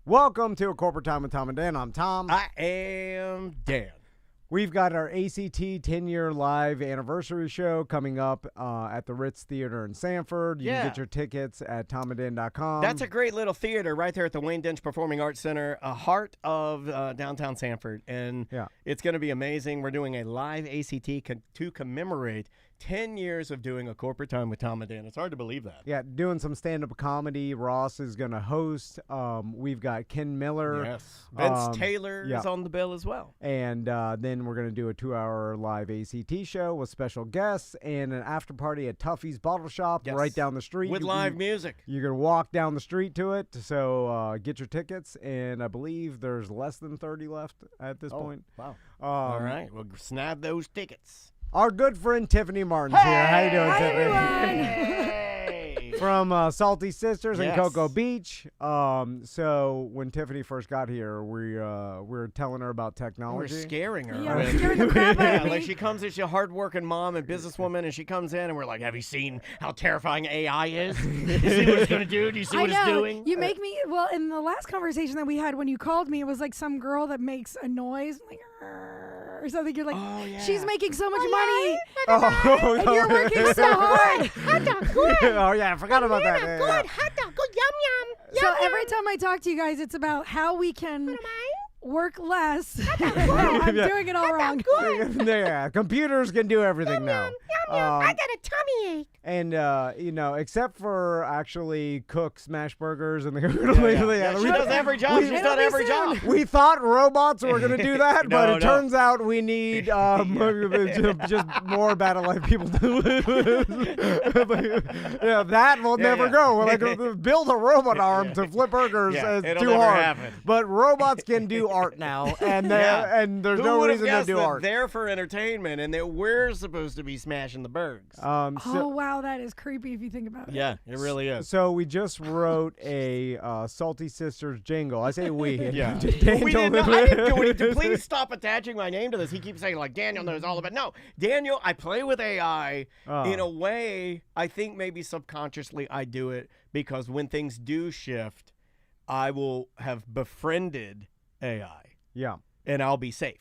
Welcome to A Corporate Time with Tom and Dan. I'm Tom. I am Dan. We've got our ACT 10-year live anniversary show coming up at the Ritz Theater in Sanford. You can get your tickets at tomanddan.com. That's a great little theater right there at the Wayne Dench Performing Arts Center, a heart of downtown Sanford. And it's going to be amazing. We're doing a live ACT to commemorate 10 years of doing A Corporate Time with Tom and Dan. It's hard to believe that. Yeah, doing some stand-up comedy. Ross is going to host. We've got Ken Miller. Yes. Vince Taylor is on the bill as well. And then we're going to do a 2-hour live ACT show with special guests and an after party at Tuffy's Bottle Shop right down the street. With live music. You're going to walk down the street to it. So get your tickets. And I believe there's less than 30 left at this point. Wow. All right. Well, snap those tickets. Our good friend Tiffany Martin's here. How you doing, Tiffany? Hey. From Saltiest Sisters in Cocoa Beach. So when Tiffany first got here, we were telling her about technology. We're scaring her. Yeah, we're scaring the crap out of me. Like she comes in, she's a hardworking mom and businesswoman, and she comes in, and we're like, have you seen how terrifying AI is? You see what it's going to do? Do you see what it's doing? You make me, well, in the last conversation that we had when you called me, it was like some girl that makes a noise, like, or something. You're like, she's making so much money. And you're working so hard. Oh, yeah, I forgot about that. Good, hot dog, good, yum, yum. So every time I talk to you guys, it's about how we can work less. I'm doing it all wrong. Yeah, computers can do everything now. I got a tummy ache. And, except for actually cook smash burgers and the she does every job. She's done every job. We thought robots were going to do that, but it turns out we need just more Battle Life people to that will never go. We're like, build a robot arm to flip burgers is too hard. Happen. But robots can do art now, and there's no reason to do art. They're for entertainment, and that we're supposed to be smashing the burgers. Oh, wow, that is creepy if you think about it. Yeah, it really is. So we just wrote a Salty Sisters jingle. I say we. Yeah. I didn't do anything. Please stop attaching my name to this. He keeps saying, like, Daniel knows all about it. No, Daniel, I play with AI in a way. I think maybe subconsciously I do it because when things do shift, I will have befriended AI. Yeah. And I'll be safe.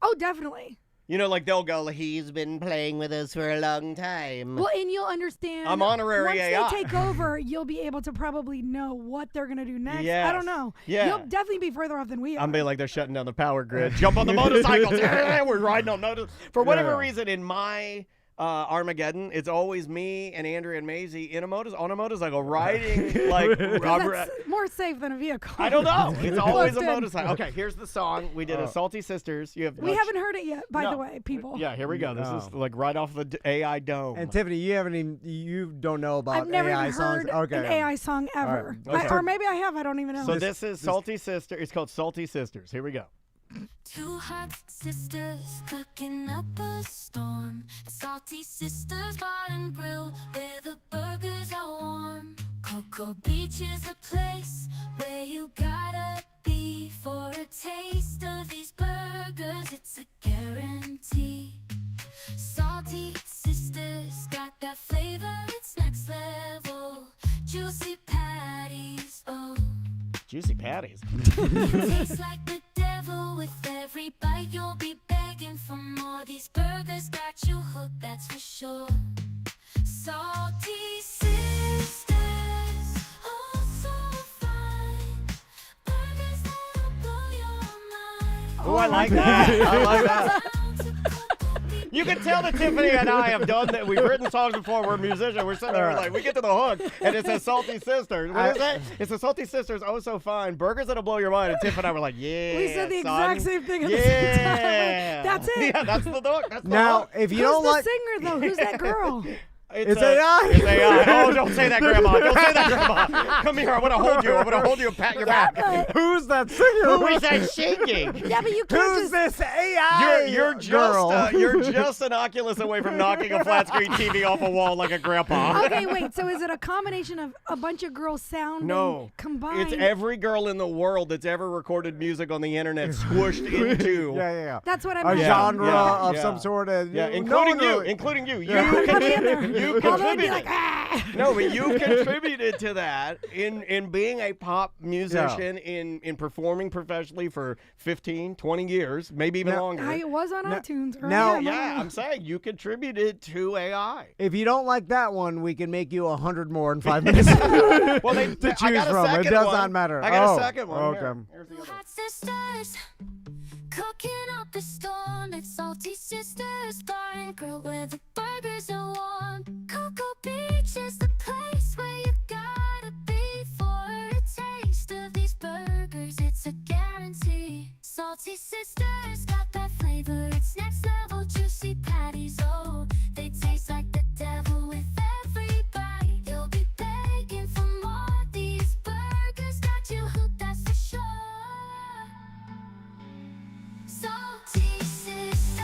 Oh, definitely. You know, like they'll go, he's been playing with us for a long time. Well, and you'll understand. I'm honorary AI. Once they take over, you'll be able to probably know what they're going to do next. Yes. I don't know. Yeah. You'll definitely be further off than we are. I'm being like they're shutting down the power grid. Jump on the motorcycles. We're riding on motorcycles. For whatever reason, in my Armageddon, it's always me and Andrea and Maisie on a motorcycle riding like that's more safe than a vehicle. I don't know. It's always a motorcycle. Okay, here's the song. We did a Salty Sisters. We haven't heard it yet, by the way, people. Yeah, here we go. This is like right off the AI dome. And Tiffany, you don't know about I've never AI even songs? heard an AI song ever. Right. Or maybe I have. I don't even know. So this is Salty Sister. It's called Salty Sisters. Here we go. Two hot sisters cooking up a storm. Salty sisters bar and grill where the burgers are warm. Cocoa Beach is a place where you gotta be for a taste of these burgers. It's a guarantee. Salty sisters got that flavor, it's next level. Juicy patties, oh. Juicy patties. Tastes like the devil. With every bite you'll be begging for more. These burgers got you hooked, that's for sure. Salty sisters, oh so fine. Burgers that'll blow your mind. Oh, I like that. I like that. You can tell that Tiffany and I have done that. We've written songs before. We're musicians. We're sitting there like, we get to the hook, and it says Salty Sisters. What is that? It's the Salty Sisters, oh so fine. Burgers that'll blow your mind. And Tiff and I were like, yeah, we said the son. exact same thing at the same time. That's it. Yeah, that's the hook. That's the now, hook. if you Who's don't the like singer, though? Who's that girl? It's AI. It's AI. Oh, don't say that, Grandma. Don't say that, Grandma. Come here. I want to hold you. I want to hold you and pat your back. Who's that singer? Who is that shaking? Yeah, but you can't Who's this AI You're just an Oculus away from knocking a flat screen TV off a wall like a grandpa. Okay, wait. So is it a combination of a bunch of girls sounding combined? It's every girl in the world that's ever recorded music on the internet squished into yeah. That's what I a meant. genre of some sort of including you. I'll be in there. You Although I'd be contributed. like, ah. No, but you contributed to that in being a pop musician, in performing professionally for 15, 20 years, maybe even longer. I was on iTunes. I'm saying you contributed to AI. If you don't like that one, we can make you 100 more in 5 minutes well, to choose from. It does not matter. I got a second one. Okay. Here's the other one. Hot sisters, cooking up the storm. It's Salty Sisters Bar and Grill where the burgers are warm. Cocoa Beach is the place where you gotta be for a taste of these burgers. It's a guarantee. Salty Sisters got that flavor. It's next level juicy patties. Oh, they taste like the devil with every bite. You'll be begging for more. These burgers got you hooked, that's for sure. Salty Sisters,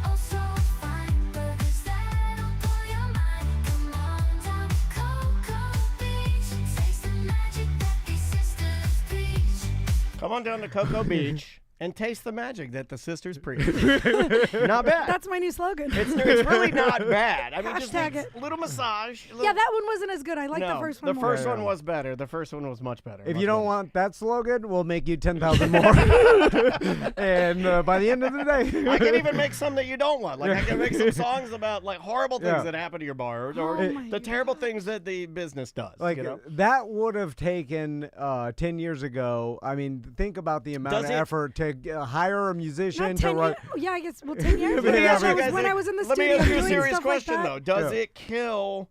oh so fine. Burgers that'll blow your mind. Come on down to Cocoa Beach. Taste the magic that these sisters preach. Come on down to Cocoa Beach and taste the magic that the sisters preach. Not bad. That's my new slogan. It's really not bad. I mean, Hashtag just a little massage. Yeah, that one wasn't as good. I like the first one the more. first one was better. The first one was much better. If you don't want that slogan, we'll make you 10,000 more. And by the end of the day, I can even make some that you don't want. Like I can make some songs about like horrible things that happen to your bar or the terrible things that the business does. like you know? that would have taken 10 years ago. I mean, think about the amount of effort to hire a musician Not to 10 write. years. Yeah, I guess. Well, 10 years. Let me Yeah, ask that you was when I was in the Let studio me ask you a doing serious stuff question like though. that. Does it kill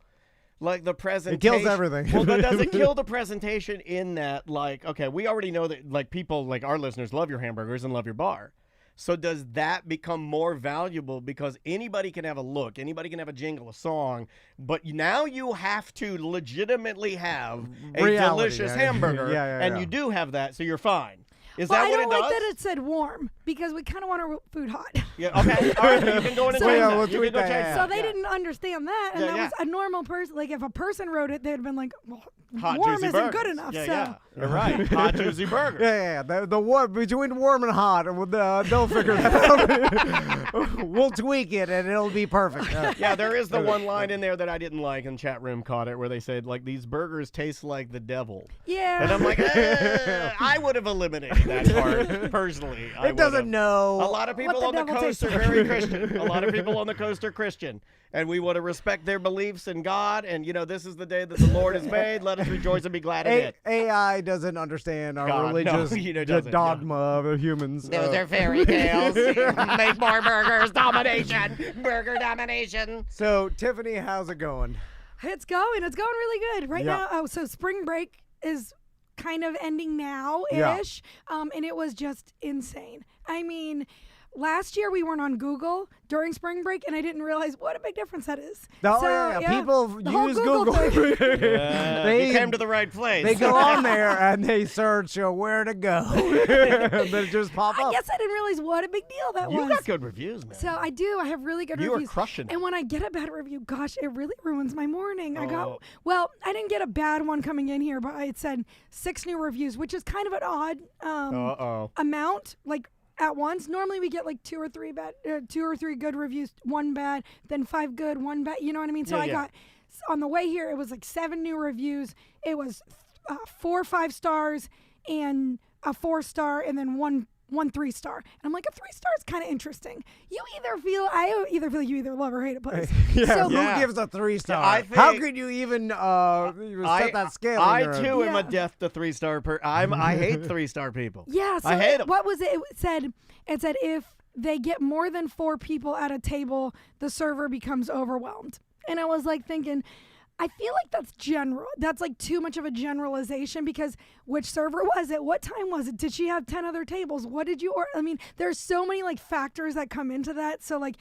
like the presentation? It kills everything. Well, but does it kill the presentation in that like, okay, we already know that like people like our listeners love your hamburgers and love your bar. So does that become more valuable because anybody can have a look, anybody can have a jingle, a song, but now you have to legitimately have a delicious hamburger, and you do have that, so you're fine. Is that I what don't it does? like that it said warm because we kind of want our food hot. Yeah. Okay. All right. You can go in and So- change Yeah, that. we'll You tweak can go that, change yeah. that. So they didn't understand that, and Yeah, that was a normal person. Like if a person wrote it, they'd have been like, well, Hot, warm juicy isn't burgers. good enough. Yeah, so yeah. You're right. Hot, juicy burger. Yeah. The warm between warm and hot, they'll figure that out. We'll tweak it, and it'll be perfect. Yeah, there is the one line in there that I didn't like, and chat room caught it, where they said, like, these burgers taste like the devil. yeah. And I'm like, I would have eliminated that part, personally. I It doesn't would've. know. A lot of people the on the devil coast tastes are like. very Christian. A lot of people on the coast are Christian. And we want to respect their beliefs in God. And, you know, this is the day that the Lord has made. Let us rejoice and be glad in it. AI doesn't understand our God, no, religious it doesn't, dogma of humans. Those are fairy tales. Make more burgers. Domination. Burger domination. So, Tiffany, how's it going? It's going. It's going really good right Yeah. now. Oh, so spring break is kind of ending now-ish, and it was just insane. I mean, last year we weren't on Google during spring break, and I didn't realize what a big difference that is. People The whole use Google Google. They came to the right place. They go on there and they search where to go. And then just pop I up. guess I didn't realize what a big deal that You was. got good reviews, man. So I do. I have really good You are reviews. crushing it. And when I get a bad review, gosh, it really ruins my morning. Oh. I didn't get a bad one coming in here, but it said 6 new reviews, which is kind of an odd amount. Like at once, normally we get like 2 or 3 good reviews, 1 bad, then 5 good, 1 bad. You know what I mean? So I got on the way here, it was like 7 new reviews. It was 4 5-stars and a 4-star, and then one 3-star. And I'm like, a 3-star is kind of interesting. I either feel you either love or hate a place. Who gives a 3-star? I think- How could you even set that scale? I in there? too am a Yeah. death to 3-star I hate 3-star people. Yeah, so I hate them. what was it? It said if they get more than 4 people at a table, the server becomes overwhelmed. And I was like thinking, I feel like that's general. That's like too much of a generalization because which server was it? What time was it? Did she have 10 other tables? What did you order? I mean, there's so many like factors that come into that. So like,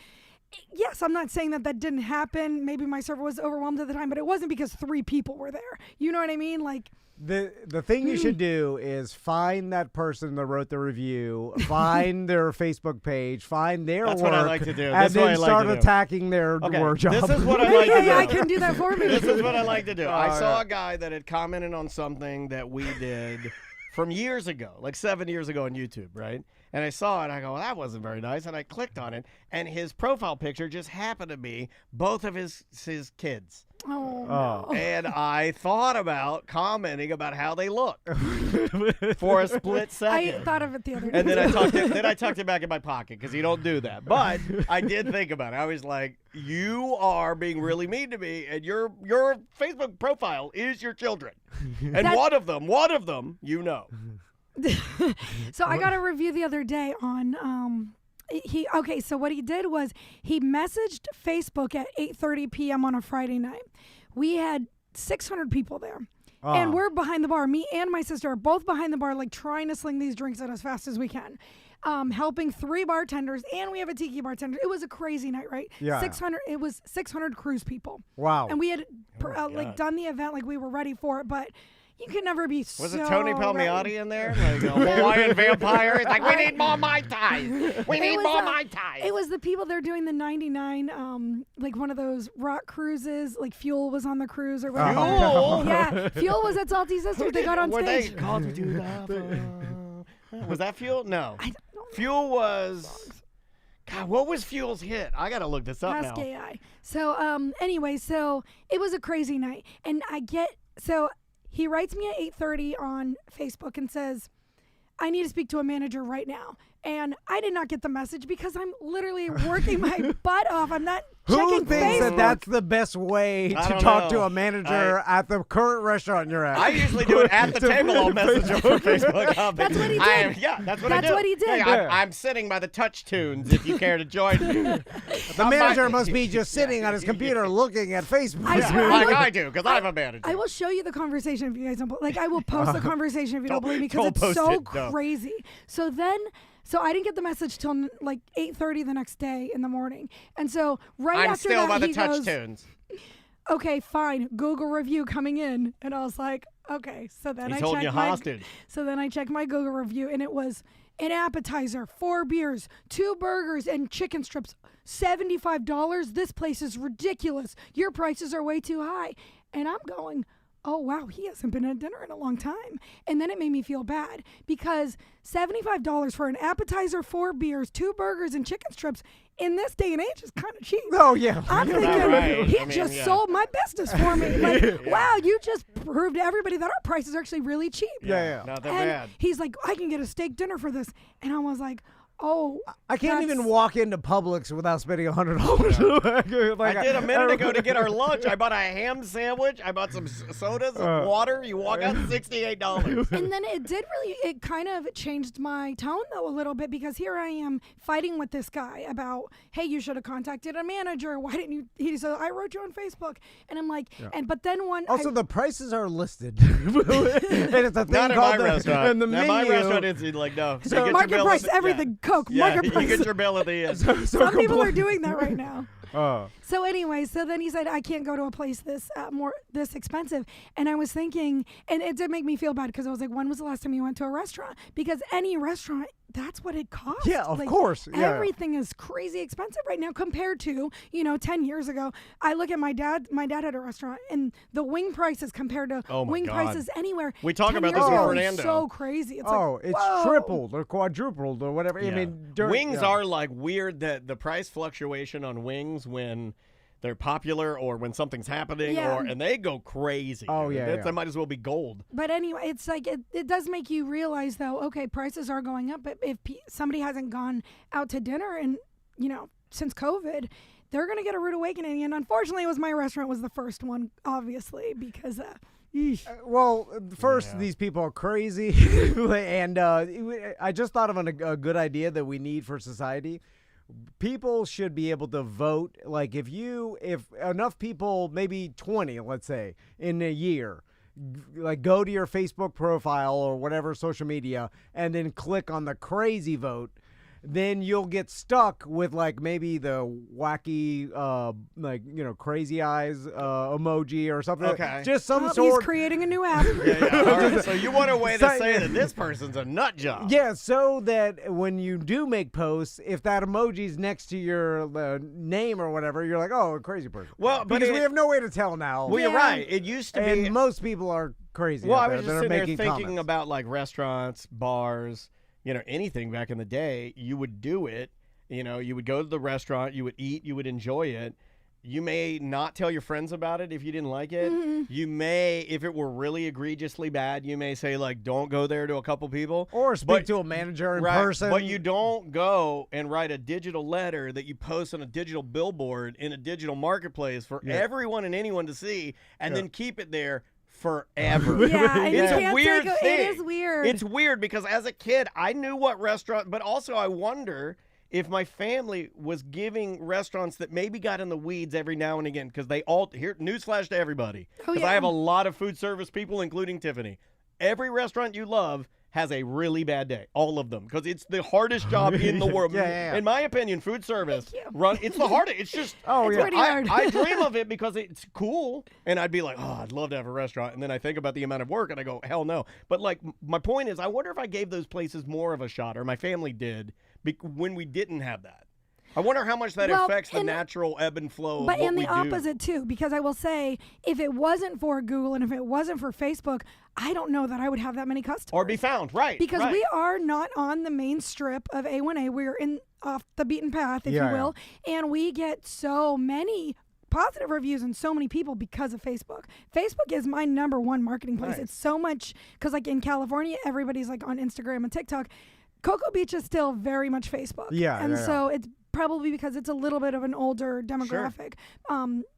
yes, I'm not saying that didn't happen. Maybe my server was overwhelmed at the time, but it wasn't because 3 people were there. You know what I mean? Like, The thing you should do is find that person that wrote the review, find their Facebook page, find their That's work, what I like to do. and That's what then I like start to do. attacking their Okay, work job. this is what I like to do. I can do that for me. This is what I like to do. I saw yeah. a guy that had commented on something that we did from years ago, like 7 years ago on YouTube, right? And I saw it. I go, well, that wasn't very nice. And I clicked on it, and his profile picture just happened to be both of his kids. Oh, no. And I thought about commenting about how they look for a split second. I thought of it the other day. And then I tucked it back in my pocket because you don't do that. But I did think about it. I was like, you are being really mean to me, and your Facebook profile is your children. And one of them, you know. So I got a review the other day on so what he did was he messaged Facebook at 8:30 p.m. on a Friday night. We had 600 people there. And we're behind the bar. Me and my sister are both behind the bar, like trying to sling these drinks out as fast as we can. Helping 3 bartenders, and we have a tiki bartender. It was a crazy night, right? Yeah. 600. It was 600 cruise people. Wow. And we had done the event like we were ready for it, but you can never be Was it Tony Palmiotti in there? Like a Hawaiian vampire? He's like, we need more Mai Tais. We need more Mai Tais. It was the people they're doing the 99, like one of those rock cruises. Like Fuel was on the cruise or whatever. Fuel? Yeah, Fuel was at Saltiest Sisters. They got on Were stage. they called to do that? Was that Fuel? No. I don't know. Fuel was... God, what was Fuel's hit? I got to look this up Ask now. AI. So, anyway, so it was a crazy night. And he writes me at 8:30 on Facebook and says, I need to speak to a manager right now. And I did not get the message because I'm literally working my butt off. I'm not checking Who thinks Facebook. that that's the best way I to don't talk know. to a manager at the current restaurant you're at? I usually do it at the table. I'll message him on Facebook. That's what he did. That's what I do. That's what he did. Hey, I'm sitting by the touch tunes if you care to join me. The manager must be just sitting on his computer looking at Facebook. Like I do, because I'm a manager. I will show you the conversation if you guys don't. Like I will post the conversation if you don't believe me because don't it's post so it, no. crazy. So I didn't get the message till like 8:30 the next day in the morning, and so I'm after still that by the he touch goes, tunes. "Okay, fine, Google review coming in," and I was like, "Okay." So then He's holding you hostage. So then I checked my Google review, and it was an appetizer, 4 beers, 2 burgers, and chicken strips, $75. This place is ridiculous. Your prices are way too high, and I'm going, oh, wow, he hasn't been at dinner in a long time. And then it made me feel bad because $75 for an appetizer, 4 beers, 2 burgers, and chicken strips in this day and age is kind of cheap. Oh, yeah. I'm thinking right. he I mean, just yeah. sold my business for me. Like, wow, you just proved to everybody that our prices are actually really cheap. Yeah. Not that And bad. he's like, I can get a steak dinner for this. And I was like, oh. I can't even that's- walk into Publix without spending $100. I did a minute ago to get our lunch. I bought a ham sandwich. I bought some sodas and water. You walk out $68. And then it kind of changed my tone though a little bit because here I am fighting with this guy about, hey, you should have contacted a manager. Why didn't you? He said, I wrote you on Facebook. And I'm like, but then Also, the prices are listed. And it's a thing Not in called my the, restaurant. and the Now, menu. my restaurant is like, no. So You get your market bill price, at the- everything, Coke, Yeah, market you price. get your bill at the end. Some people are doing that right now. Oh. So anyway, so then he said, I can't go to a place this expensive. And I was thinking, and it did make me feel bad because I was like, when was the last time you went to a restaurant? Because any restaurant, that's what it costs. Yeah, of course. Yeah. Everything is crazy expensive right now compared to, 10 years ago. I look at my dad had a restaurant and the wing prices compared to Oh my wing God. prices anywhere. We talk 10 about years this with ago, Fernando. So crazy. It's It's whoa. tripled or quadrupled or whatever. I mean, wings are like weird that the price fluctuation on wings when they're popular or when something's happening Yeah. and they go crazy. Oh, yeah. They might as well be gold. But anyway, it's like it does make you realize though, okay, prices are going up, but if somebody hasn't gone out to dinner and, since COVID, they're going to get a rude awakening. And unfortunately, my restaurant was the first one, obviously, because Well, first, these people are crazy. And I just thought of a good idea that we need for society. People should be able to vote. Like if enough people, maybe 20, let's say, in a year, like go to your Facebook profile or whatever social media and then click on the crazy vote, then you'll get stuck with like maybe the wacky crazy eyes emoji or something. Okay. Just some he's sort. creating a new app. Yeah. All right. So you want a way to say that this person's a nut job. Yeah, so that when you do make posts, if that emoji's next to your name or whatever, you're like, oh, a crazy person. Well, but because we have no way to tell now. Well, you're right. It used to be. And most people are crazy. Well, I out was there just that are sitting there making thinking comments. about like restaurants, bars, anything back in the day. You would do it. You would go to the restaurant, you would eat, you would enjoy it. You may not tell your friends about it if you didn't like it. Mm-hmm. You may, if it were really egregiously bad, you may say, like, don't go there to a couple people. Or speak to a manager in person. But you don't go and write a digital letter that you post on a digital billboard in a digital marketplace for everyone and anyone to see and then keep it there forever. Yeah, and It's you a can't weird take thing. It is weird. It's weird because as a kid, I knew what restaurant, but also I wonder if my family was giving restaurants that maybe got in the weeds every now and again, because they all, here, newsflash to everybody, because I have a lot of food service people, including Tiffany. Every restaurant you love has a really bad day, all of them, because it's the hardest job in the world. In my opinion, food service, it's the hardest. It's just, it's pretty hard. I dream of it because it's cool, and I'd be like, oh, I'd love to have a restaurant, and then I think about the amount of work, and I go, hell no. But like, my point is, I wonder if I gave those places more of a shot, or my family did, when we didn't have that. I wonder how much that affects the natural ebb and flow of what we do. But in the opposite, too, because I will say, if it wasn't for Google and if it wasn't for Facebook, I don't know that I would have that many customers. Or be found, right. Because we are not on the main strip of A1A. We're off the beaten path, if you will, and we get so many positive reviews and so many people because of Facebook. Facebook is my number one marketing place. Nice. It's so much, because like in California, everybody's like on Instagram and TikTok. Cocoa Beach is still very much Facebook. So it's probably because it's a little bit of an older demographic,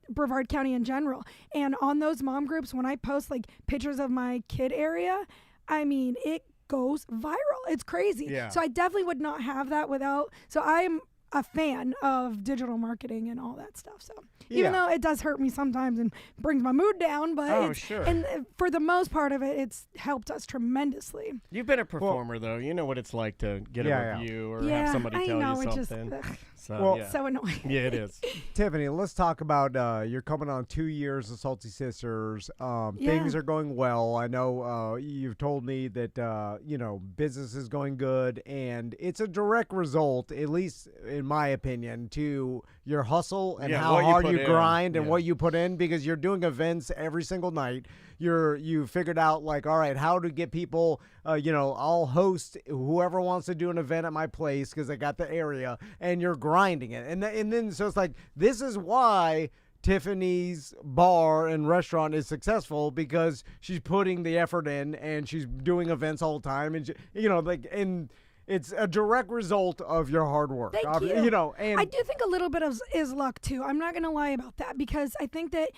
Brevard County in general. And on those mom groups, when I post like pictures of my kid area, I mean, it goes viral. It's crazy. Yeah. So I definitely would not have that without. So I'm a fan of digital marketing and all that stuff. So even though it does hurt me sometimes and brings my mood down, but and for the most part of it, it's helped us tremendously. You've been a performer though. You know what it's like to get a review or have somebody tell you something. So annoying. Yeah, it is. Tiffany, let's talk about you're coming on 2 years of Salty Sisters. Things are going well. I know you've told me that business is going good, and it's a direct result, at least in my opinion, to your hustle and how hard you grind and what you put in, because you're doing events every single night. You figured out, like, all right, how to get people, I'll host whoever wants to do an event at my place because I got the area, and you're grinding it. And then so it's like, this is why Tiffany's bar and restaurant is successful, because she's putting the effort in and she's doing events all the time. And, and it's a direct result of your hard work. Thank you. And I do think a little bit of is luck too. I'm not going to lie about that, because I think that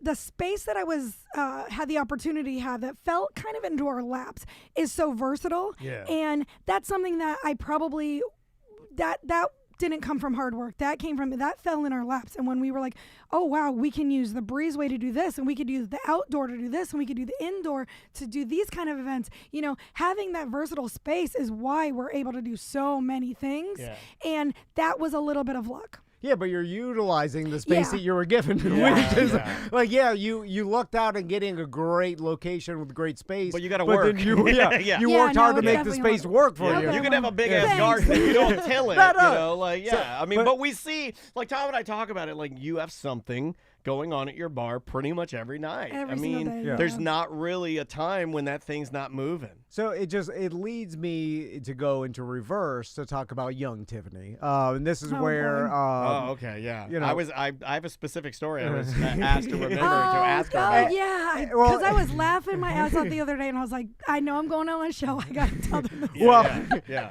the space that I was had the opportunity to have that fell kind of into our laps is so versatile. Yeah. And that's something that I probably that didn't come from hard work. That fell in our laps. And when we were like, oh wow, we can use the breezeway to do this, and we could use the outdoor to do this, and we could do the indoor to do these kind of events. Having that versatile space is why we're able to do so many things. Yeah. And that was a little bit of luck. Yeah, but you're utilizing the space that you were given, which is like, you lucked out in getting a great location with great space. But you got to work. Then you worked hard to make the space work for you. You can have a big ass garden if you don't till it. But we see, like Tom and I talk about it, like you have something going on at your bar pretty much every night. There's not really a time when that thing's not moving. So it leads me to go into reverse to talk about young Tiffany. And this is where I have a specific story I was asked to remember to ask her. Because I was laughing my ass off the other day, and I was like, I know I'm going on a show. I got to tell them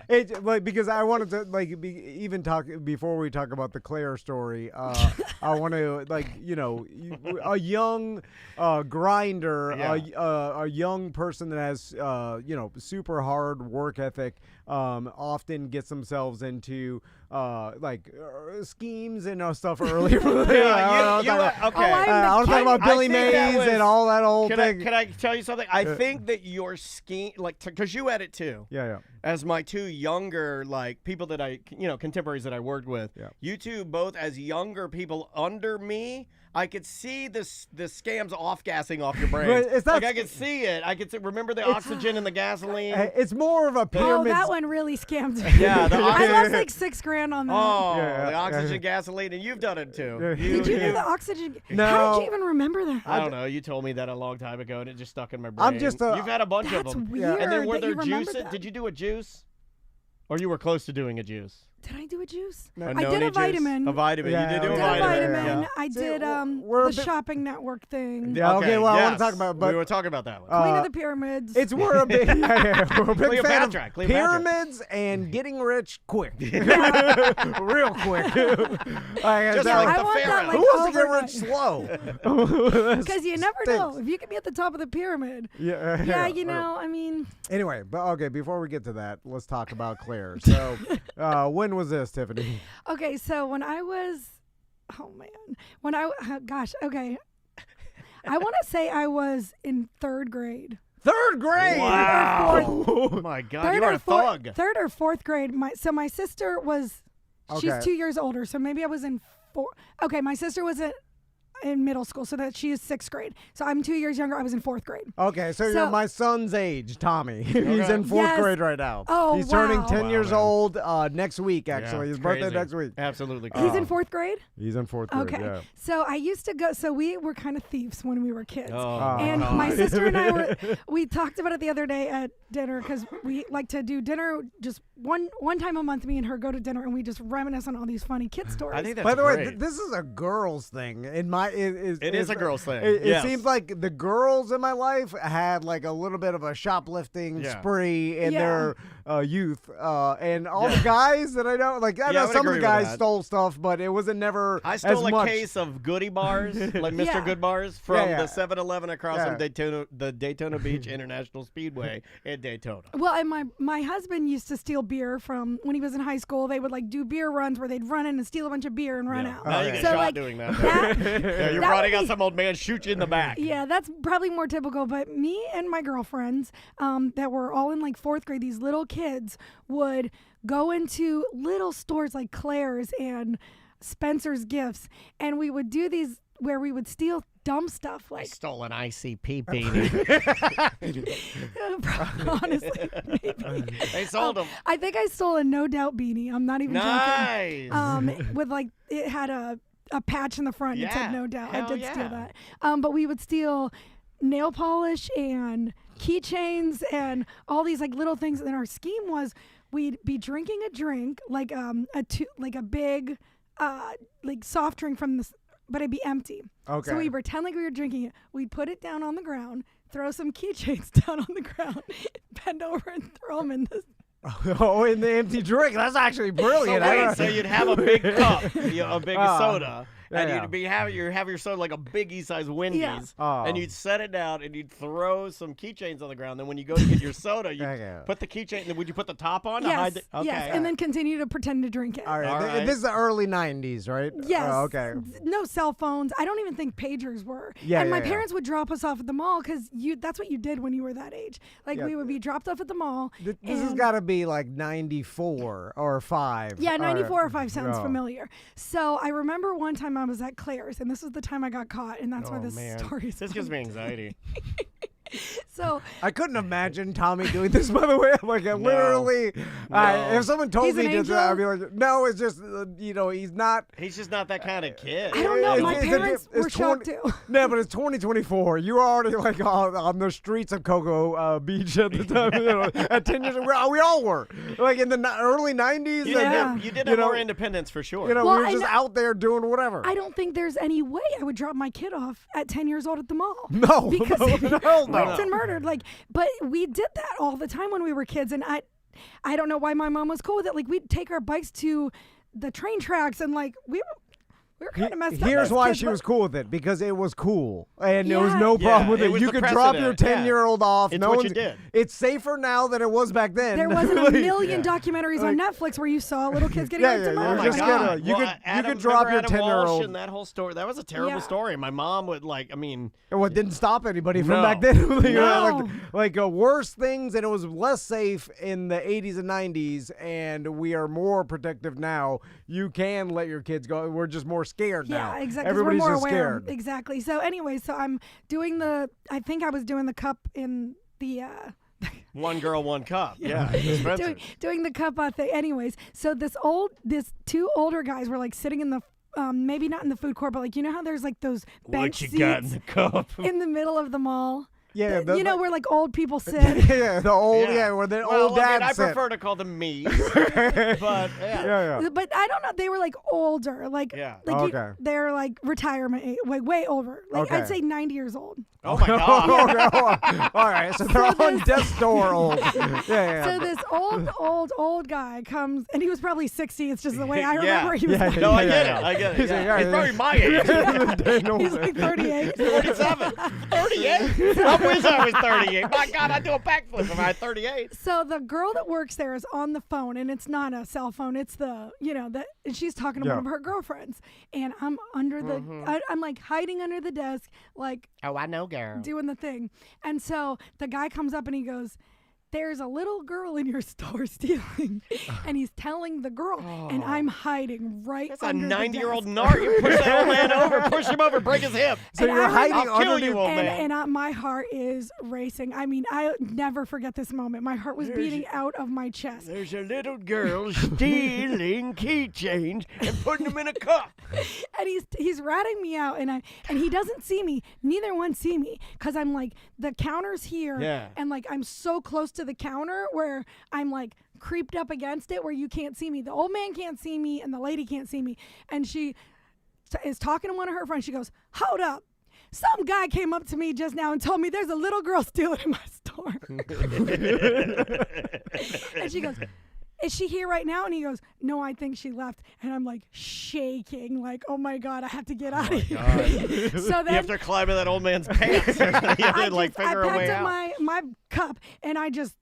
this. Because I wanted to talk before we talk about the Claire story. I want to a young grinder, a young person that has super hard work ethic, often gets themselves into schemes and stuff earlier. I want to talk about Billy Mays and all that old thing. Can I tell you something? I think that your scheme, because you had it too. Yeah. As my two younger, people that I, contemporaries that I worked with, you two both as younger people under me, I could see the scams off-gassing off your brain. I could see it. I could remember the oxygen and the gasoline. It's more of a pyramid. Oh, that one really scammed me. Yeah. I lost like $6,000 grand on that. Oh, Yeah, the yeah, oxygen yeah. gasoline, and you've done it too. Yeah. Did you do the oxygen? No. How did you even remember that? I don't know. You told me that a long time ago, and it just stuck in my brain. I'm just You've had a bunch of That's them. weird. And then were that there you remembered juices? that. Did you do a juice? Or you were close to doing a juice? Did I do a juice? A I did noni a juice? vitamin. A vitamin. Yeah, you did do I a did a vitamin. vitamin. Yeah. I See, did we're a the bit- shopping network thing. Yeah, okay, well, I want yes. to talk about, but we were talking about that one. Queen uh, of the Pyramids. we're a big, we're a big fan of Cleopatra. pyramids and getting rich quick, real quick. Just yeah, like I the want that pharaoh. like Who wants to get overnight. rich slow? Because you never Stinks. know. If you can be at the top of the pyramid. Yeah, Yeah, you know, I mean, Anyway, but okay, before we get to that, let's talk about Claire. So, when was this, Tiffany? okay, so when I was, gosh, okay. I want to say I was in 3rd grade. 3rd grade. Wow. Oh my God, you are a thug. 3rd or 4th grade. My sister was, she's Okay. 2 years older, so maybe I was in 4. Okay, my sister was in middle school, so that she is 6th grade. So I'm 2 years younger. I was in 4th grade. Okay, so, So- you're my son's age, Tommy. He's in 4th Yes. grade right now. Oh, He's turning wow. 10 Wow, years man. old next week, actually. His it's birthday crazy. next week. Absolutely. He's in crazy. 4th grade? He's in 4th grade, Okay. yeah. So I used to go, so we were kind of thieves when we were kids. Oh, And God. my sister and I we talked about it the other day at dinner because we like to do dinner just one time a month. Me and her go to dinner and we just reminisce on all these funny kid stories. I think that's By the way, great. this is a girls thing. It is a girls thing. It Yes. seems like the girls in my life had like a little bit of a shoplifting Yeah. spree in Yeah. their youth, and all the guys that I know, like I Yeah, I know would some of agree the with guys that. stole stuff, but it wasn't never I as stole a much. case of goodie bars, like Mr. Yeah. Good Bars, from Yeah, yeah. the 7-Eleven across Yeah. from the Daytona Beach International Speedway in Daytona. Well, and my husband used to steal beer from when he was in high school. They would like do beer runs where they'd run in and steal a bunch of beer and run out. Now you Okay. get So, shot like, doing that. that- Yeah, you're that running would out, be- some old man shoot you in the back. Yeah, that's probably more typical. But me and my girlfriends that were all in like 4th grade, these little kids would go into little stores like Claire's and Spencer's Gifts, and we would do these where we would steal dumb stuff I like stole an ICP beanie. honestly, maybe. They sold them. I think I stole a No Doubt beanie. I'm not even Nice. joking. With like it had a patch in the front. It said Yeah. No Doubt. I Hell did yeah. steal that. But we would steal nail polish and keychains and all these like little things. And our scheme was we'd be drinking a drink like a big like soft drink from this, but it'd be empty. Okay. So we'd pretend like we were drinking it. We'd put it down on the ground, throw some keychains down on the ground, bend over and throw them in this. Oh, in the empty drink. That's actually So, brilliant. I wait, don't- so you'd have a big cup, a big soda, and yeah. you'd have your soda like a biggie size Wendy's, Yeah. Oh. and you'd set it down and you'd throw some keychains on the ground. Then when you go to get your soda, you Okay. put the keychain. Then would you put the top on to Yes, hide the? Okay. yes, and then continue to pretend to drink it. All right. All th- right. This is the early 90s, right? Yes. Oh, okay. No cell phones. I don't even think pagers were. Yeah, and yeah, my yeah. parents would drop us off at the mall because that's what you did when you were that age. Like Yeah. we would be dropped off at the mall. This has and- got to be like 94 or 5. Yeah, 94 or 5 sounds Oh. familiar. So I remember one time I was at Claire's, and this was the time I got caught, and that's why Oh, this man. story is This gives funny. me anxiety. So I couldn't imagine Tommy doing this, by the way. Like, literally, No. if someone told He's me an this, I'd be angel? like, no, it's just, he's not. He's just not that kind of kid. I don't know. It's- My it's a parents di- it's were shocked 20 too. No, but it's 2024. You're already like on the streets of Cocoa Beach at the time. At 10 years, we all were. Like in the early 90s. You did, and, Yeah. you did you have know, more independence for sure. You know, Well, we were I just know- out there doing whatever. I don't think there's any way I would drop my kid off at 10 years old at the mall. No, because no, hell no. raped and murdered. Like, but we did that all the time when we were kids, and I don't know why my mom was cool with it. Like, we'd take our bikes to the train tracks, and like we were kind of messed up. Here's as why kids, she but- was cool with it, because it was cool and there was Yeah. no problem Yeah, with it it. was You the could drop your precedent, yeah. 10-year-old off. It's no what one's- you did. It's safer now than it was back then. There wasn't a Like, million documentaries on Netflix where you saw little kids getting Yeah, raped and yeah, Oh you're my murdered. just God. gonna- you Well, could- Adam, drop your remember Adam 10-year-old. Walsh and that whole story. That was a terrible Yeah. story. My mom would like. I mean, What didn't stop anybody from No. back then? You know, No. like worse things, and it was less safe in the 80s and 90s, and we are more protective now. You can let your kids go. We're just more scared now. Yeah, exactly. 'cause Everybody's we're more just aware. scared. Exactly. So anyway, so I'm doing I think I was doing the cup in the One girl, one cup. Yeah, expensive. doing the cup thing. Anyways, so this two older guys were like sitting in the maybe not in the food court, but like you know how there's like those bench What you seats got in the cup? in the middle of the mall. Yeah, you know where like old people sit. Yeah, the old where the old dads I sit. prefer to call them me. But Yeah. But I don't know. They were like older, like Okay. they're like retirement age, like way over. Like I'd say 90 years old. Oh my God. All right, so they're on death's door old. Yeah. So this old guy comes, and he was probably 60. It's just the way I remember he was. Yeah. like, No, I get it. He's Yeah. like, He's probably my age. He's like 38. 47. 38? I wish I was 38. My God, I'd do a backflip if I had 38. So the girl that works there is on the phone, and it's not a cell phone. It's the, and she's talking to one of her girlfriends. And I'm under the, I'm like hiding under the desk, like. Oh, I know, girl. Doing the thing. And so the guy comes up and he goes, there's a little girl in your store stealing. And he's telling the girl, and I'm hiding right That's under a the 90-year-old desk. narc. You push that old man over, push him over, break his hip. So And you're hiding I'll kill under you, old man. And my heart is racing. I mean, I never forget this moment. My heart was beating out of my chest. There's a little girl stealing keychains and putting them in a cup. And he's ratting me out, and he doesn't see me. Neither one see me, because I'm like, the counter's here, and like I'm so close to the counter where I'm like creeped up against it where you can't see me. The old man can't see me, and the lady can't see me. And she is talking to one of her friends. She goes, hold up. Some guy came up to me just now and told me there's a little girl stealing in my store. And she goes, is she here right now? And he goes, no, I think she left. And I'm like shaking, like, oh my God, I have to get out of here. So then You have to climb in that old man's pants. You have to I figure a way packed up out. my cup, and I just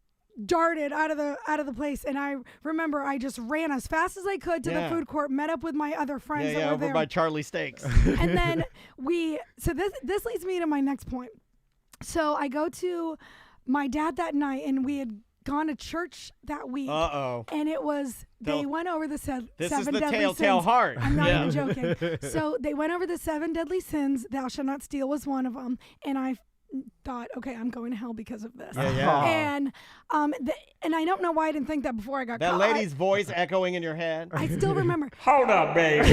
darted out of the place. And I remember I just ran as fast as I could to the food court, met up with my other friends that were over there. by Charlie Steaks. And then this leads me to my next point. So I go to my dad that night, and we had gone to church that week. Uh-oh. And it was, they went over the seven This is the deadly telltale sins. heart. I'm not even joking. So they went over the 7 deadly sins. Thou shalt not steal was one of them. And I thought, okay, I'm going to hell because of this. And and I don't know why I didn't think that before I got That caught. lady's voice echoing in your head. I still remember. Hold up, baby.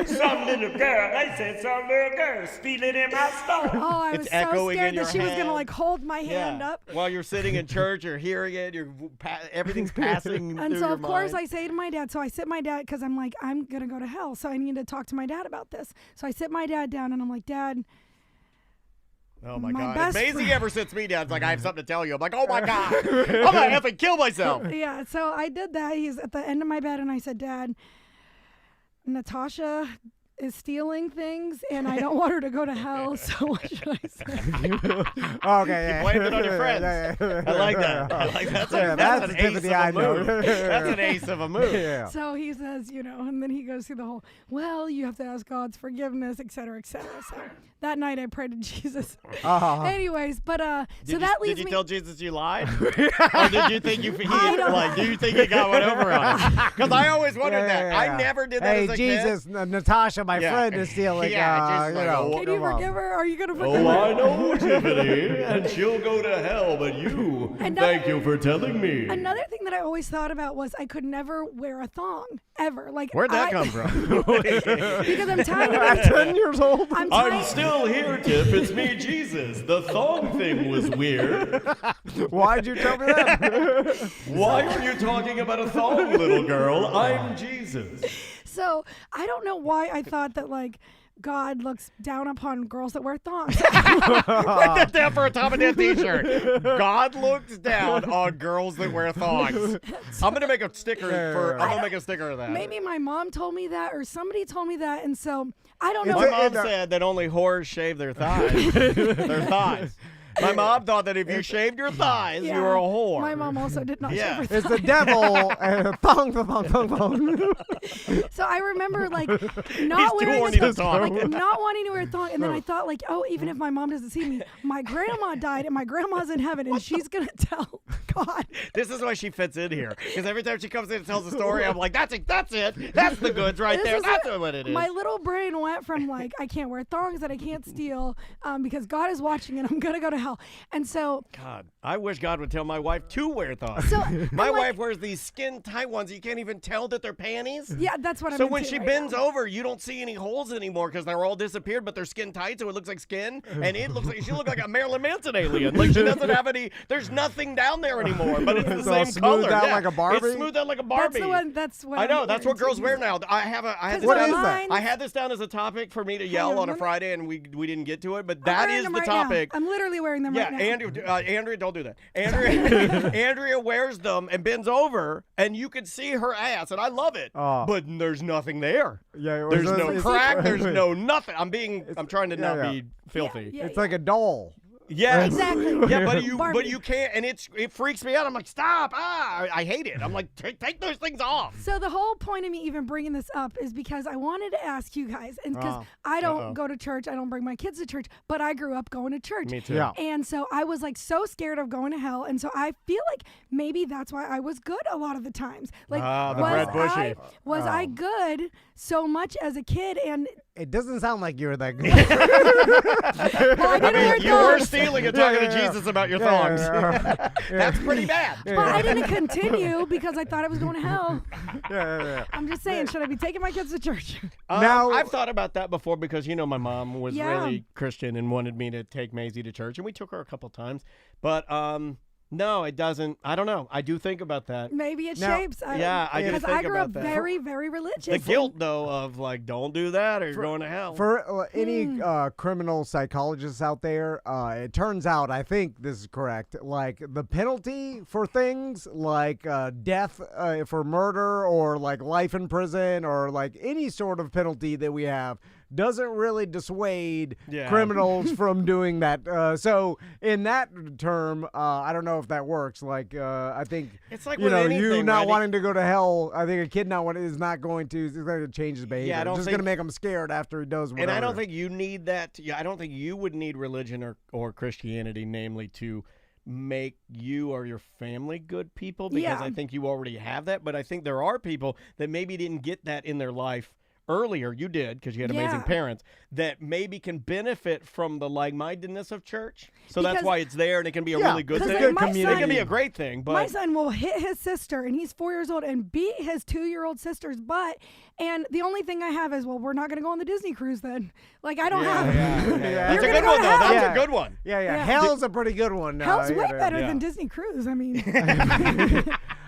Some little girl, they said some little girl stealing in my store. Oh, I was It's so echoing scared in that your she was going to head. like hold my hand up. While you're sitting in church, you're hearing it. Everything's passing And through so, your of course, mind. I say to my dad, so I sit my dad, because I'm like, I'm going to go to hell. So I need to talk to my dad about this. So I sit my dad down, and I'm like, Dad. Oh my my God. best Maisie friend- ever sits me down. It's like, I have something to tell you. I'm like, oh my God. I'm going to effing kill myself. Yeah, so I did that. He's at the end of my bed, and I said, Dad, Natasha is stealing things, and I don't want her to go to hell, so what should I say? Okay. You blamed it on your friends. I like that. That's an ace of a move. That's an ace of a move. Yeah. So he says, and then he goes through the whole, well, you have to ask God's forgiveness, et cetera, et cetera. So that night I prayed to Jesus. Anyways, but so that leaves Did you me. tell Jesus you lied? Or did you think do you think he got one over on you? Because I always wondered that. I never did that as a kid. Hey, Jesus, Natasha, my friend, is stealing. Yeah, just like, Can you forgive her? Are you going to forgive Oh, her? I know, Tiffany, and she'll go to hell, but you, thank you for telling me. Another thing that I always thought about was I could never wear a thong, ever. Like, Where'd that come from? Because I'm tying it At 10 years old? I'm still here, Tiff. It's me, Jesus. The thong thing was weird. Why'd you tell me that? Why are you talking about a thong, little girl? I'm Jesus. So I don't know why I thought that, like, God looks down upon girls that wear thongs. Write that down for a Tom and Dan t-shirt. God looks down on girls that wear thongs. I'm gonna make a sticker I'm gonna make a sticker of that. Maybe my mom told me that, or somebody told me that, and so I don't know. My mom said that only whores shave their thighs. Their thighs. My mom thought that if you shaved your thighs, you were a whore. My mom also did not Yeah. shave her It's the devil. Thong. So I remember like He's not too wearing horny a to thong, talk. like not wanting to wear a thong, and then I thought like, oh, even if my mom doesn't see me, my grandma died, and my grandma's in heaven, and she's gonna tell God. This is why she fits in here. Because every time she comes in and tells a story, I'm like, that's it. That's the goods right This there. is That's what it is. My little brain went from like I can't wear thongs, that I can't steal, because God is watching, and I'm gonna go to hell. hell. And so, God, I wish God would tell my wife to wear thongs. So, my wife wears these skin tight ones. You can't even tell that they're panties. yeah, that's what I'm So when into she right bends now. over, you don't see any holes anymore because they're all disappeared, but they're skin tight, so it looks like skin. And it looks like she looks like a Marilyn Manson alien. Like she doesn't have any. There's nothing down there anymore, but it's the It's all same smoothed color. out Yeah, like a Barbie? It's smoothed out like a Barbie. That's the one. That's what I know. I'm That's what into. girls wear now. I had this What down, is that? I had this down as a topic for me to yell on a Friday, and we didn't get to it. But that is the right topic. Now. I'm literally wearing them right now. Andrea, don't do that. Andrea wears them and bends over, and you can see her ass, and I love it. But there's nothing there. Yeah, There's no crack. There's no nothing. I'm trying to not be filthy. Yeah, It's like a doll. Yeah, Exactly. Yeah, Barbie. but you can't, and it freaks me out. I'm like, stop! I hate it. I'm like, take those things off. So the whole point of me even bringing this up is because I wanted to ask you guys, and because I don't go to church, I don't bring my kids to church, but I grew up going to church. Me too. Yeah. And so I was like so scared of going to hell, and so I feel like maybe that's why I was good a lot of the times. Like, the Brad Bushy. Was I good so much as a kid? And It doesn't sound like you're that good. well, I didn't wear You were thongs. stealing and talking Yeah, to yeah. Jesus about your thongs. That's pretty bad. But I didn't continue because I thought I was going to hell. Yeah. I'm just saying, should I be taking my kids to church? Now- I've thought about that before because my mom was Yeah. really Christian and wanted me to take Maisie to church, and we took her a couple times. But no, it doesn't. I don't know. I do think about that. Maybe it Now- shapes. I do because think I grew about up that. very, very religious. The guilt, though, of like, don't do that or you're going to hell. For any criminal psychologists out there, it turns out, I think this is correct, like the penalty for things like death for murder or like life in prison or like any sort of penalty that we have doesn't really dissuade criminals from doing that. So in that term, I don't know if that works. Like I think It's like you with know, anything, you not right? wanting to go to hell. I think a kid is not going to. It's going to change his behavior. I don't it's just think- going to make him scared after he does whatever. And I don't think you need that. I don't think you would need religion or Christianity, namely, to make you or your family good people because Yeah. I think you already have that. But I think there are people that maybe didn't get that in their life earlier. You did because you had amazing Yeah. parents that maybe can benefit from the like-mindedness of church. So that's Because- why it's there and it can be a Yeah, really good 'cause, thing. like, my It son- can be a great thing, but My son will hit his sister, and he's 4 years old, and beat his 2-year-old sister's butt. And the only thing I have is, well, we're not going to go on the Disney cruise then. Like, I don't have. that's You're a gonna good go one to though. hell. That's Yeah. a good one. Yeah. Yeah. Hell's a pretty good one. Hell's way better yeah. than Disney cruise. I mean,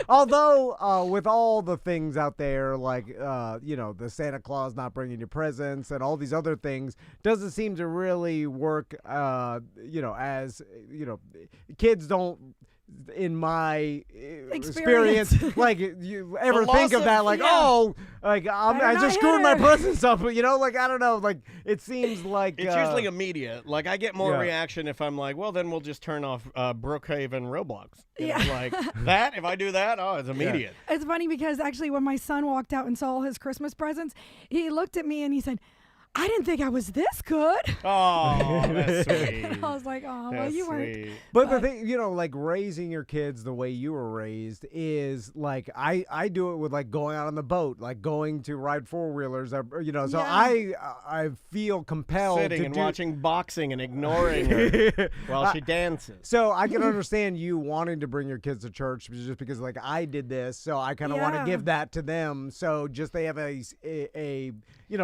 Although, with all the things out there, like, the Santa Claus not bringing you presents and all these other things, doesn't seem to really work, as, kids don't, in my experience, like, you ever The think loss of that, like, yeah. I Better just not screwed hit my her. presents up, I don't know, like, it seems like. It's usually immediate. Like I get more Yeah. reaction if I'm like, well, then we'll just turn off Brookhaven Roblox. You know, Yeah. like that. If I do that, it's immediate. it's funny because actually when my son walked out and saw all his Christmas presents, he looked at me and he said, I didn't think I was this good. Oh, that's sweet. I was like, oh, well, That's you weren't. sweet. But the thing, like raising your kids the way you were raised is like I do it with like going out on the boat, like going to ride 4-wheelers, so Yeah. I feel compelled Sitting to and do. watching boxing and ignoring her while she dances. So I can understand you wanting to bring your kids to church just because like I did this, so I kind of want to Yeah. give that to them. So just they have a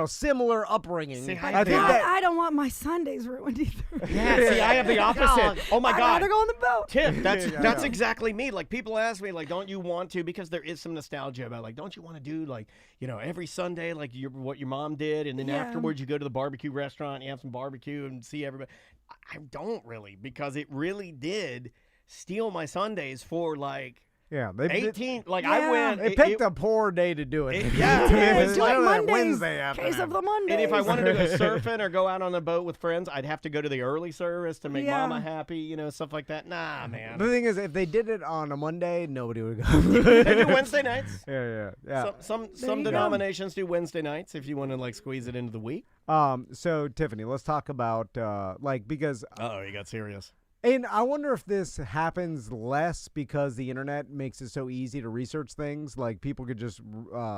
similar upbringing. See, I think God, that. I don't want my Sundays ruined either. Yeah, see, I have the opposite. Oh my I'd God. rather go on the boat. Tiff, that's Yeah. exactly me. Like people ask me, like, don't you want to? Because there is some nostalgia about, like, don't you want to do like, every Sunday, like what your mom did, and then Yeah. afterwards you go to the barbecue restaurant, you have some barbecue, and see everybody. I don't really, because it really did steal my Sundays for like Yeah, 18. Like Yeah. I went. They picked a poor day to do it. Yeah. Yeah, It's it's like literally Mondays. Wednesday after Case that. of the Mondays. And if I wanted to go surfing or go out on a boat with friends, I'd have to go to the early service to make Yeah. mama happy, stuff like that. Nah, man. The thing is, if they did it on a Monday, nobody would go. They do Wednesday nights. Yeah. Some There you go. denominations do Wednesday nights if you want to like squeeze it into the week. So Tiffany, let's talk about because Oh, you got serious. And I wonder if this happens less because the internet makes it so easy to research things. Like people could just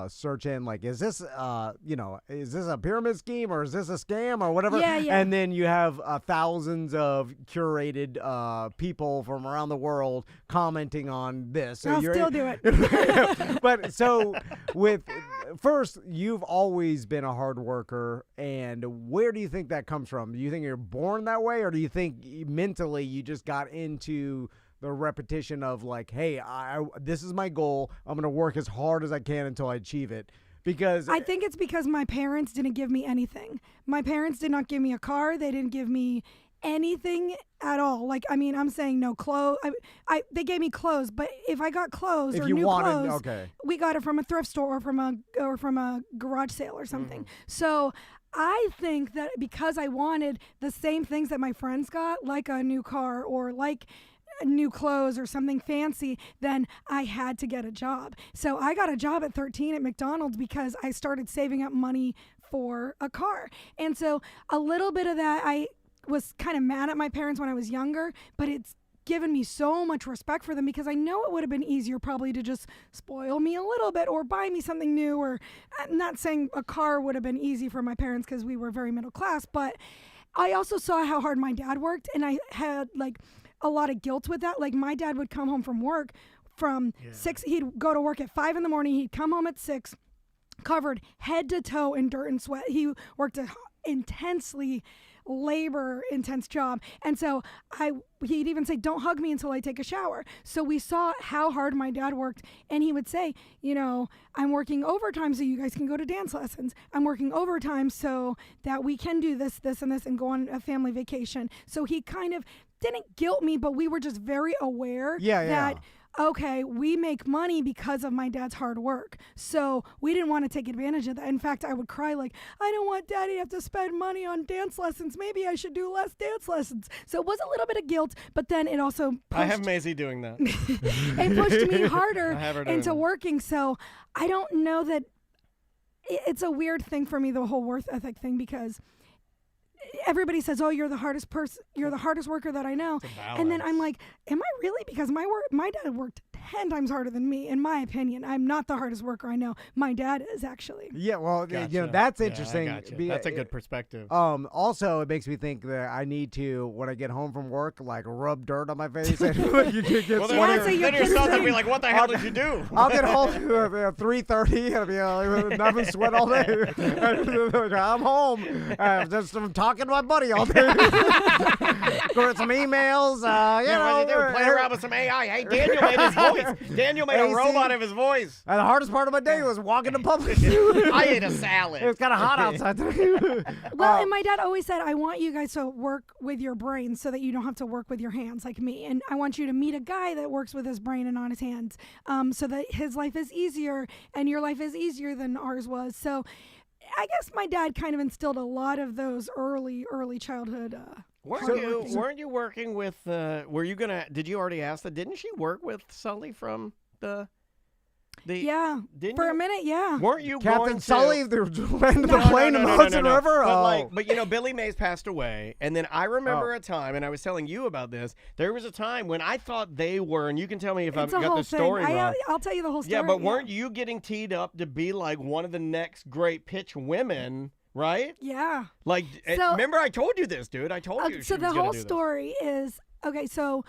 search in, like, is this, is this a pyramid scheme or is this a scam or whatever? Yeah. And then you have thousands of curated people from around the world commenting on this. So I'll still do it. But so first, you've always been a hard worker, and where do you think that comes from? Do you think you're born that way, or do you think mentally you just got into the repetition of like, hey, this is my goal. I'm going to work as hard as I can until I achieve it? Because I think it's because my parents didn't give me anything. My parents did not give me a car. They didn't give me anything at all. Like, I mean, I'm saying no clothes. They gave me clothes, but if I got clothes or new clothes, we got it from a thrift store or from a garage sale or something. So I think that because I wanted the same things that my friends got, like a new car or like new clothes or something fancy, then I had to get a job. So I got a job at 13 at McDonald's because I started saving up money for a car. And so a little bit of that, I was kind of mad at my parents when I was younger, but it's given me so much respect for them because I know it would have been easier probably to just spoil me a little bit or buy me something new, or I'm not saying a car would have been easy for my parents because we were very middle class, but I also saw how hard my dad worked, and I had like a lot of guilt with that. Like my dad would come home from work from 6, he'd go to work at 5 a.m, he'd come home at 6, covered head to toe in dirt and sweat. He worked a intensely labor intense job, and so he'd even say, don't hug me until I take a shower. So we saw how hard my dad worked, and he would say, I'm working overtime so you guys can go to dance lessons. I'm working overtime so that we can do this and this and go on a family vacation. So he kind of didn't guilt me, but we were just very aware that okay, we make money because of my dad's hard work. So we didn't want to take advantage of that. In fact, I would cry like, I don't want daddy to have to spend money on dance lessons. Maybe I should do less dance lessons. So it was a little bit of guilt, but then it also pushed. I have Maisie doing that. It pushed me harder into working. So I don't know that it's a weird thing for me, the whole worth ethic thing, because everybody says, oh, you're the hardest person, you're the hardest worker that I know. And then I'm like, am I really? Because my dad worked 10 times harder than me, in my opinion. I'm not the hardest worker I know. My dad is, actually. Yeah, well, that's interesting. That's a good perspective. Also, it makes me think that I need to, when I get home from work, like rub dirt on my face. And you get then your son's going to be like, what the hell did you do? I'll get home at 3:30 and be nothing sweat all day. I'm home. I'm talking to my buddy all day. Got some emails. What you do? Play around with some AI. Hey, Daniel made his voice. Daniel made a robot of his voice. And the hardest part of my day was walking to public. I ate a salad. It was kind of hot outside. Well, and my dad always said, I want you guys to work with your brains so that you don't have to work with your hands like me. And I want you to meet a guy that works with his brain and not his hands, so that his life is easier and your life is easier than ours was. So I guess my dad kind of instilled a lot of those early childhood. Weren't you working with? Did you already ask that? Didn't she work with Sully from the? Yeah, for a minute, yeah. Weren't you Captain Sully, the land of the plane in the Hudson River? But Billy Mays passed away, and then I remember a time, and I was telling you about this. There was a time when I thought they were, and you can tell me if I've got the story wrong. I'll tell you the whole story. Yeah, but weren't you getting teed up to be like one of the next great pitch women? Right? Yeah. Remember I told you this, dude. I told you. So the whole story is, okay, so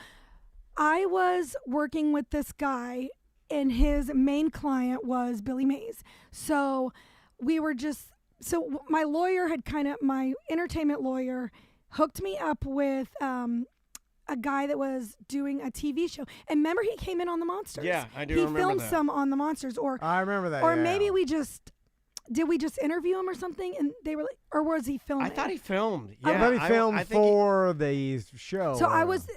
I was working with this guy, and his main client was Billy Mays. So my lawyer had my entertainment lawyer hooked me up with a guy that was doing a TV show. And remember, he came in on The Monsters. Yeah, I do remember that. He filmed some on The Monsters. I remember that, maybe did we just interview him or something? And they were like, or was he filming? I thought he filmed. Yeah, I thought he filmed for the show. So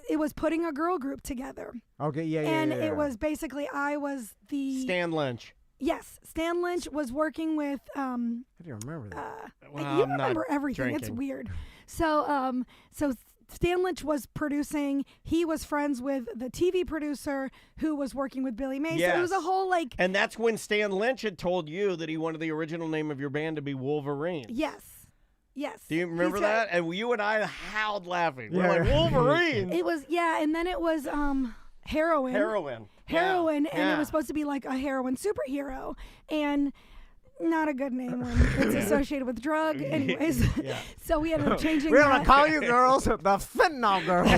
it was putting a girl group together. Okay, yeah. And it was basically, I was the... Stan Lynch. Yes, Stan Lynch was working with... How do you remember that? You remember everything. Drinking. It's weird. So Stan Lynch was producing. He was friends with the TV producer who was working with Billy Mays. Yes. So it was a whole And that's when Stan Lynch had told you that he wanted the original name of your band to be Wolverine. Yes. Yes. Do you remember that? And you and I howled laughing. We're Yeah. like, Wolverine. It was, and then it was heroin. Heroin. And Yeah. it was supposed to be like a heroin superhero. And not a good name when it's associated with drug. Anyways, so we ended up changing We're that. gonna call you girls the fentanyl girls.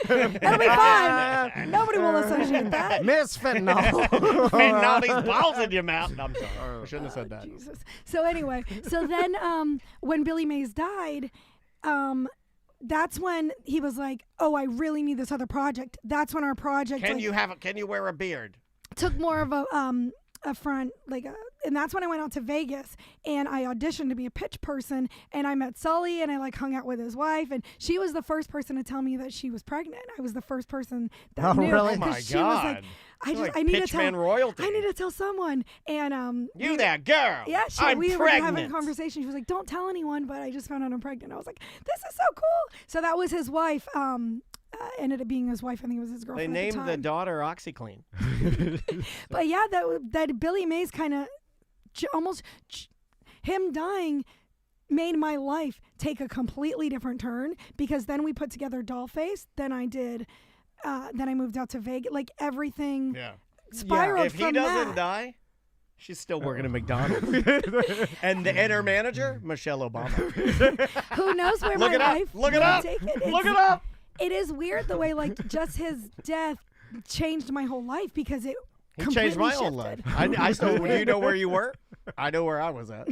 It'll be fun. Nobody will associate that. Miss Fentanyl. Fitting all these balls in your mouth. I'm sorry. I shouldn't have said that. Jesus. So anyway, then when Billy Mays died, that's when he was like, "Oh, I really need this other project." That's when our project Can you wear a beard? took more of a front, and that's when I went out to Vegas and I auditioned to be a pitch person, and I met Sully and I hung out with his wife, and she was the first person to tell me that she was pregnant. I was the first person that knew. Really? Oh my 'cause she was like, God. I need to Pitchman tell royalty. I need to tell someone. And You that girl. yeah, I'm we were pregnant. having a conversation. She was like, "Don't tell anyone," but I just found out I'm pregnant. I was like, "This is so cool." So that was his wife. Ended up being his wife. I think it was his They girlfriend. named at the the time. daughter OxyClean. But yeah, that Billy Mays kind of him dying made my life take a completely different turn, because then we put together Dollface. Then I moved out to Vegas. Like everything spiraled If he from doesn't that. die, she's still working at McDonald's. and her manager, Michelle Obama. Who knows where Look my it up. life Look it will up. take it. Look It's- it up. It is weird the way just his death changed my whole life, because it He completely changed my shifted. whole life. I still. Do you know where you were? I know where I was at.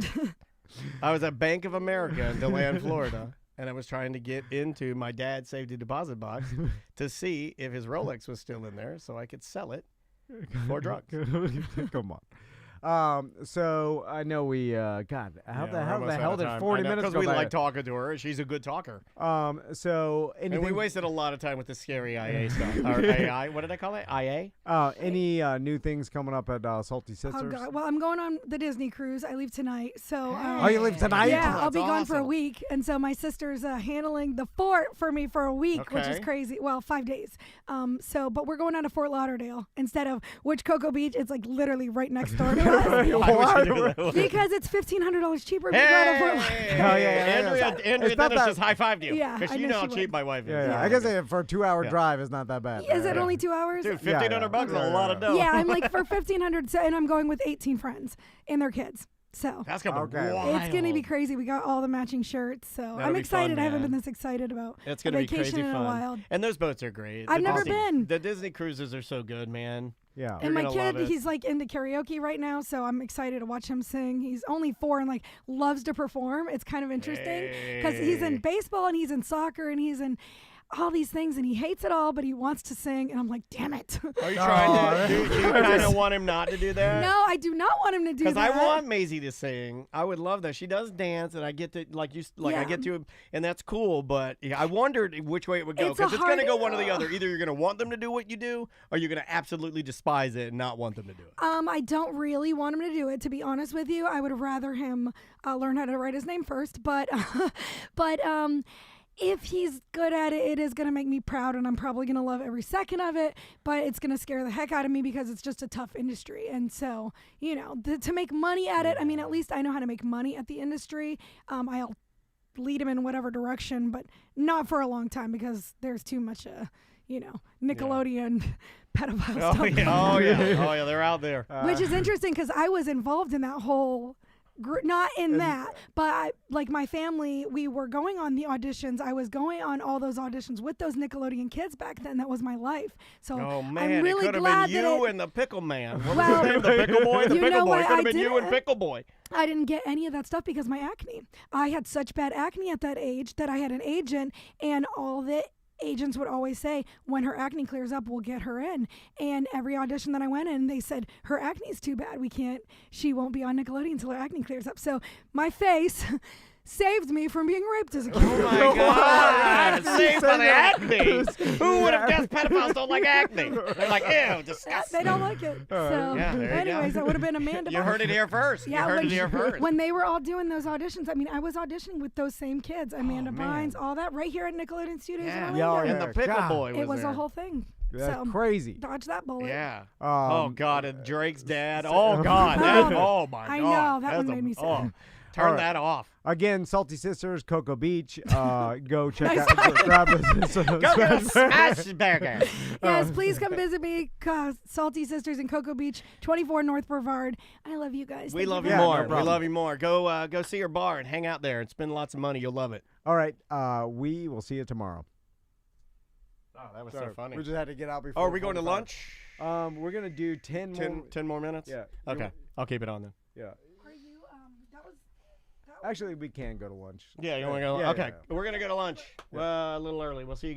I was at Bank of America in DeLand, Florida, and I was trying to get into my dad's safety deposit box to see if his Rolex was still in there, so I could sell it for drugs. Come on. So I know we God, how the hell did 40 minutes Because go we by? like talking to her. She's a good talker. So anything? And we wasted a lot of time with the scary IA stuff. Or AI. What did I call it? IA? Any new things coming up at Salty Sisters? Oh God! Well, I'm going on the Disney cruise. I leave tonight, so. Oh, you leave tonight? Yeah, Oh, I'll be that's gone for a awesome. week, and so my sister's handling the fort for me for a week, which is Okay. crazy. Well, 5 days. But we're going out to Fort Lauderdale instead of Cocoa Beach. It's like literally right next door to us. Because it's $1,500 cheaper to go to Fort Lauderdale. Andrea It's not Dennis that- just high-fived you. Yeah, Because I you know know how she cheap would. my wife is. Yeah, I guess for a 2-hour drive, it's not that bad. Is it only 2 hours? Dude, $1,500 is a lot of dough. Yeah, I'm like for $1,500, and I'm going with 18 friends and their kids. So That's going to be Okay. wild. it's gonna be crazy. We got all the matching shirts, so That'll I'm be excited. fun, I haven't man. been this excited about It's a going to be vacation crazy in a fun. while. And those boats are great. I've never Disney- been. The Disney cruises are so good, man. Yeah. And my gonna kid, love it. he's like into karaoke right now, so I'm excited to watch him sing. He's only 4 and like loves to perform. It's kind of interesting because he's in baseball and he's in soccer and he's in all these things and he hates it all, but he wants to sing. And I'm like, damn it. Are you trying to? Do you kind of want him not to do that? No, I do not want him to do that. Because I want Maisie to sing. I would love that. She does dance, and I get to I Yeah. get to, and that's cool. But I wondered which way it would go It's a because it's going to hard- go one or the other. Either you're going to want them to do what you do, or you're going to absolutely despise it and not want them to do it. I don't really want him to do it, to be honest with you. I would rather him learn how to write his name first. But if he's good at it, it is going to make me proud, and I'm probably going to love every second of it. But it's going to scare the heck out of me because it's just a tough industry. And so, to make money at it, I mean, at least I know how to make money at the industry. I'll lead him in whatever direction, but not for a long time because there's too much, Nickelodeon pedophile stuff. Oh yeah, they're out there. Which is interesting because I was involved in that whole not in that, but my family, we were going on the auditions. I was going on all those auditions with those Nickelodeon kids back then. That was my life. So Oh man, I'm really it could have glad been that you it, and the Pickle Man. What Well, was his name? The Pickle Boy. The you Pickle know Boy. what? It could have I been you and didn't- Pickle Boy. I didn't get any of that stuff because my acne. I had such bad acne at that age that I had an agent, and all the agents would always say, when her acne clears up, we'll get her in. And every audition that I went in, they said, her acne is too bad. She won't be on Nickelodeon until her acne clears up. So my face saved me from being raped as a kid. Oh my God! Saved by the acne. Who would have guessed pedophiles don't like acne? They're like, ew, disgusting. They don't like it. So, Yeah, there you anyways, go. that would have been Amanda. You heard it here first. Yeah, you heard it here first. when they were all doing those auditions, I mean, I was auditioning with those same kids, Amanda Bynes, all that, right here at Nickelodeon Studios in Yeah, Orlando. and the Pickle God. Boy was It was there. a whole thing. That's so crazy. dodge that bullet. Yeah. Oh God, and Drake's dad. Oh God. Oh, Oh my God. I know, that one That's made me sad. Turn right. that off. Again, Salty Sisters, Cocoa Beach. Go check out. Grab us. Go get a smash burger. Yes, please come visit me, Salty Sisters in Cocoa Beach, 24 North Brevard. I love you guys. We Thank love you you very more. much. We love you more. Go see your bar and hang out there and spend lots of money. You'll love it. All right. We will see you tomorrow. Oh, that was so funny. We just had to get out before. Oh, are we going to 45. lunch? We're gonna do 10 more. 10 more minutes? Yeah. Okay. I'll keep it on then. Yeah. Are you, that was Actually, we can go to lunch. Yeah, you want to go? Yeah, Okay. yeah. We're going to go to lunch a little early. We'll see you guys.